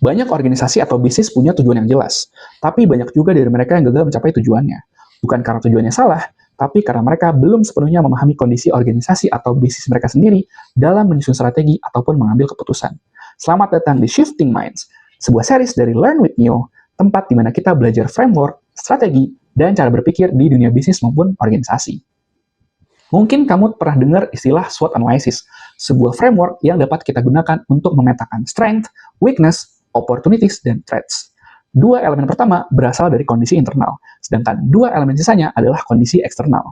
Banyak organisasi atau bisnis punya tujuan yang jelas, tapi banyak juga dari mereka yang gagal mencapai tujuannya. Bukan karena tujuannya salah, tapi karena mereka belum sepenuhnya memahami kondisi organisasi atau bisnis mereka sendiri dalam menyusun strategi ataupun mengambil keputusan. Selamat datang di Shifting Minds, sebuah series dari Learn with Neo, tempat di mana kita belajar framework, strategi, dan cara berpikir di dunia bisnis maupun organisasi. Mungkin kamu pernah dengar istilah SWOT analysis, sebuah framework yang dapat kita gunakan untuk memetakan strength, weakness, opportunities, dan threats. Dua elemen pertama berasal dari kondisi internal, sedangkan dua elemen sisanya adalah kondisi eksternal.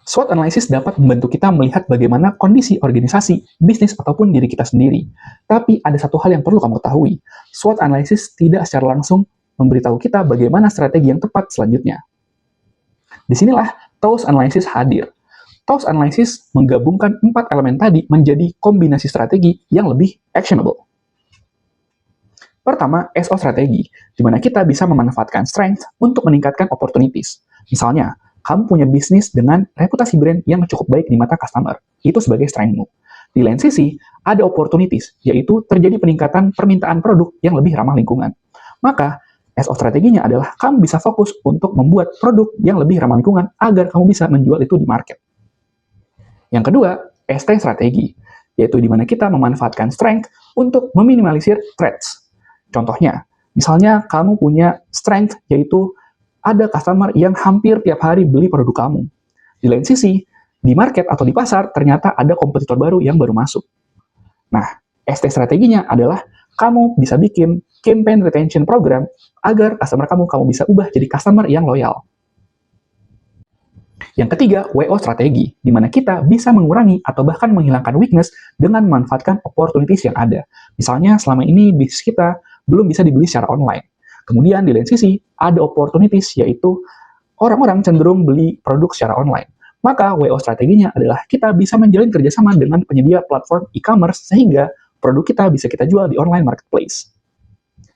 SWOT analysis dapat membantu kita melihat bagaimana kondisi organisasi, bisnis, ataupun diri kita sendiri. Tapi ada satu hal yang perlu kamu ketahui, SWOT analysis tidak secara langsung memberitahu kita bagaimana strategi yang tepat selanjutnya. Disinilah TOWS analysis hadir. TOWS analysis menggabungkan 4 elemen tadi menjadi kombinasi strategi yang lebih actionable. Pertama, SO strategi, di mana kita bisa memanfaatkan strength untuk meningkatkan opportunities. Misalnya, kamu punya bisnis dengan reputasi brand yang cukup baik di mata customer. Itu sebagai strength-mu. Di lain sisi, ada opportunities, yaitu terjadi peningkatan permintaan produk yang lebih ramah lingkungan. Maka, SO strateginya adalah kamu bisa fokus untuk membuat produk yang lebih ramah lingkungan agar kamu bisa menjual itu di market. Yang kedua, ST strategi, yaitu di mana kita memanfaatkan strength untuk meminimalisir threats. Contohnya, misalnya kamu punya strength, yaitu ada customer yang hampir tiap hari beli produk kamu. Di lain sisi, di market atau di pasar ternyata ada kompetitor baru yang baru masuk. Nah, ST strateginya adalah kamu bisa bikin campaign retention program agar customer kamu bisa ubah jadi customer yang loyal. Yang ketiga, WO strategi, di mana kita bisa mengurangi atau bahkan menghilangkan weakness dengan memanfaatkan opportunities yang ada. Misalnya, selama ini bisnis kita belum bisa dibeli secara online. Kemudian, di lain sisi, ada opportunities, yaitu orang-orang cenderung beli produk secara online. Maka, WO strateginya adalah kita bisa menjalin kerjasama dengan penyedia platform e-commerce sehingga produk kita bisa kita jual di online marketplace.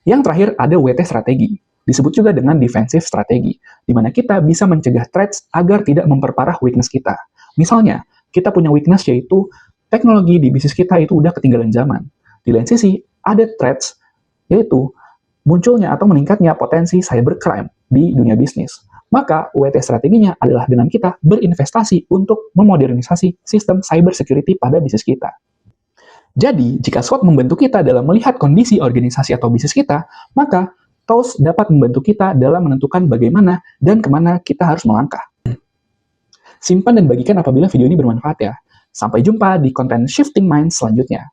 Yang terakhir ada WT strategi, disebut juga dengan defensive strategi, di mana kita bisa mencegah threats agar tidak memperparah weakness kita. Misalnya, kita punya weakness yaitu teknologi di bisnis kita itu udah ketinggalan zaman. Di lain sisi, ada threats, yaitu munculnya atau meningkatnya potensi cybercrime di dunia bisnis. Maka, WT strateginya adalah dengan kita berinvestasi untuk memodernisasi sistem cyber security pada bisnis kita. Jadi, jika SWOT membantu kita dalam melihat kondisi organisasi atau bisnis kita, maka TOWS dapat membantu kita dalam menentukan bagaimana dan kemana kita harus melangkah. Simpan dan bagikan apabila video ini bermanfaat ya. Sampai jumpa di konten Shifting Minds selanjutnya.